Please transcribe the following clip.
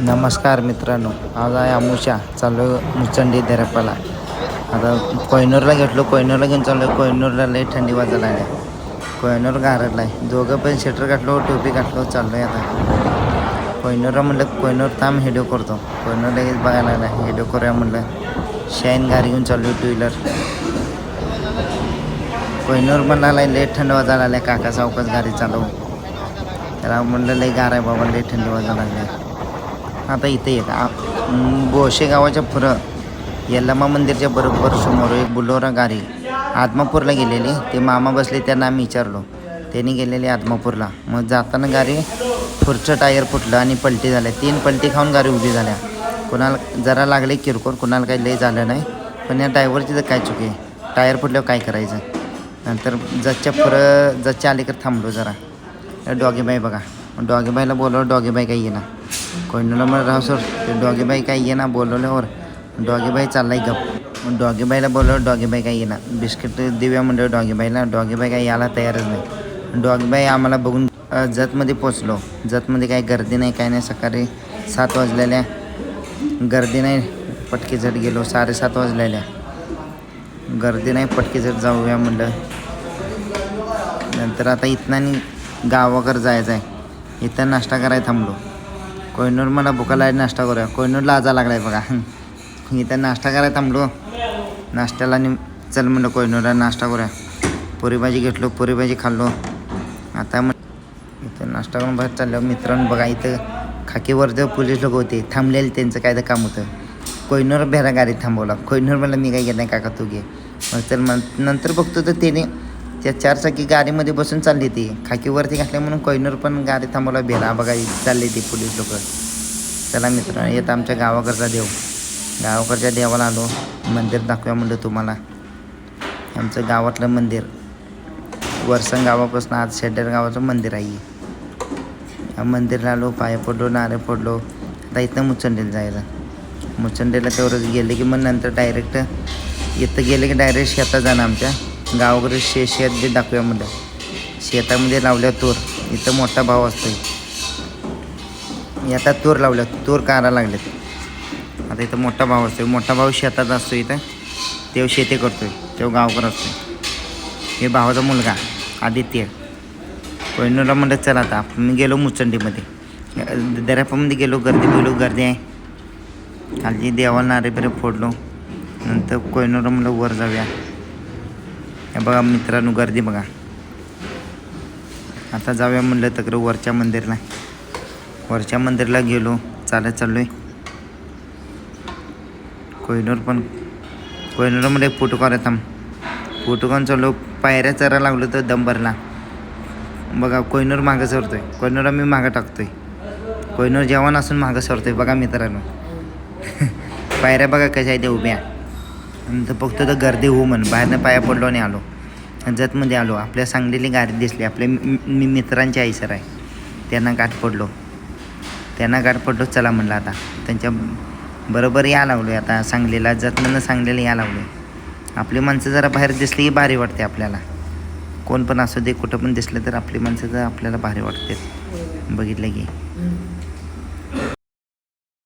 नमस्कार मित्रांनो, आज आहे अमुषा. चालू मुचंडी देरप्पाला. आता कोयनूरला कोयनूरला घेऊन चाललो. कोयनूरला लई थंडी वाजायला आहे. कोयनूर गारटला आहे. दोघं पण स्वेटर घातलो, टोपी घातलो, चाललो आहे आता कोयनूरला. म्हणलं कोयनूर थांब, हेडिओ करतो. कोयनूर लगेच बघायला लागला, हेडिओ करूया म्हणलं. शाईन गाडी घेऊन चाललो, टू व्हीलर. कोयनूर म्हणला लई थंड वाजायला आल्या, काका सावकाश गाडी चालव. त्याला म्हणलं लई गार आहे बाबा, लई थंडी वाजायला लागल्या. आता इथे एक बोशे गावाच्या पुढं यल्लम्मा मंदिरच्या बरोबर समोर एक बुलोरा गाडी आदमापूरला गेलेली. ते मामा बसले, त्यांना आम्ही विचारलो. त्यांनी गेलेले आदमापूरला. मग जाताना गाडी पुढचं टायर फुटलं आणि पलटी झाल्या. 3 पलटी खाऊन गाडी उभी झाल्या. कोणाला जरा लागले किरकोळ, कोणाला काही लई झालं नाही. पण या ड्रायव्हरची तर काय चुकी आहे. टायर फुटल्यावर काय करायचं. नंतर जतच्या अलीकडे थांबलो जरा. डॉगीबाई बघा, डॉगीबाईला बोलवलं, डॉगीबाई काही येणार. कोयनूरला मला राव सर, ते डॉगीबाई काही येणार. बोलवल्यावर डॉगीबाई चाललाय गप. डॉगीबाईला बोलवलं, डॉगीबाई काही येणार. बिस्किट देऊया म्हणलं डॉगीबाईला. डॉगीबाई काही यायला तयारच नाही. डॉगीबाई आम्हाला बघून जतमध्ये पोचलो. जतमध्ये काही गर्दी नाही, काय नाही. सकाळी 7 वाजलेल्या, गर्दी नाही. पटकी झट गेलो. 7:30 वाजलेल्या, गर्दी नाही. पटकी झट जाऊया म्हणलं. नंतर आता इथनं आणि गावाकडे जायचं आहे. इथं नाश्ता करायला थांबलो. कोयनूर मला भुकाला आहे, नाश्ता करूया. कोयनूर लाजा लागला आहे बघा. इथं नाश्ता करायला थांबलो. नाश्त्याला आणि चल म्हणलं कोयनूरला नाश्ता करूया. पुरी भाजी घेतलो, पुरी भाजी खाल्लो. आता मग इथं नाश्ता करून बाहेर चाललो. मित्रांनो बघा, इथं खाकीवर पोलीस लोक होते थांबलेले. त्यांचं काय तर काम होतं. कोयनूर भेरा गाडीत थांबवला. कोयनूर म्हणलं मी काही घेत नाही काका, तू घे. मग चल नंतर बघतो तर त्याने त्या 4 चाकी गाडीमध्ये बसून चालली. ती खाकीवरती घातल्या म्हणून कोयनूर पण गाडी थांबवला. भेरा बघा चालली ती पोलीस लोक. चला मित्रांनो, येत आमच्या गावाकडचा देव. गावाकडच्या देवाला आलो. मंदिर दाखवूया म्हणलं तुम्हाला. आमचं गावातलं मंदिर. वरसंग गावापासून आज शेड्डेर गावाचं मंदिर आहे. या मंदिरला आलो, पाया पडलो, नारळ फोडलो. आता इथं मुचंडीला जायचं. मुचंडीला तेवढंच गेले की मग नंतर डायरेक्ट इथं गेले की डायरेक्ट शेतात जाणं. आमच्या गावाकडे शेत बी दाखवूया म्हणलं. शेतामध्ये लावल्या तूर. इथं मोठा भाव असतो. आता तूर लावल्या, तूर काढायला लागलेत. आता इथं मोठा भाव असतो. मोठा भाऊ शेतात असतो. इथं तेव्हा शेती करतोय, तेव्हा गावकर असतो. हे भावाचा मुलगा आदित्य. कोयनूरला म्हणलं चला आता. मी गेलो मुचंडीमध्ये, दर्यापामध्ये गेलो. गर्दी आहे. खाली देवाला नारे बिरे फोडलो. नंतर कोयनूरला म्हणलं वर जाऊया. हे बघा मित्रांनो, गर्दी बघा. आता जाऊया म्हणलं तर वरच्या मंदिरला. वरच्या मंदिरला गेलो. चालत चाललो आहे. कोयनूरमध्ये फोटो काढत थांब. फोटो काढून चाललो. पायऱ्या चरा लागलो तर दंबरला बघा. कोयनूर मागं सरतोय. कोयनूरला मी मागं टाकतोय. कोयनूर जेवण असून मागं सरतोय बघा मित्रांनो. पायऱ्या बघा कशा आहे त्या उभ्या. नंतर फक्त तर गर्दी होऊ म्हण बाहेरनं पाया पडलो आणि आलो. जतमध्ये आलो. आपल्या सांगलेली गाडी दिसली. आपल्या मित्रांची आईसर आहे. त्यांना गाठ पडलो. चला म्हणलं आता त्यांच्या बरोबर या लागलो. आता सांगलीला जतमधनं सांगलीला या लागलो. आपली माणसं जरा बाहेर दिसली की भारी वाटते आपल्याला. कोण पण असू दे, कुठं पण दिसलं तर आपली माणसं जर आपल्याला भारी वाटते. बघितलं की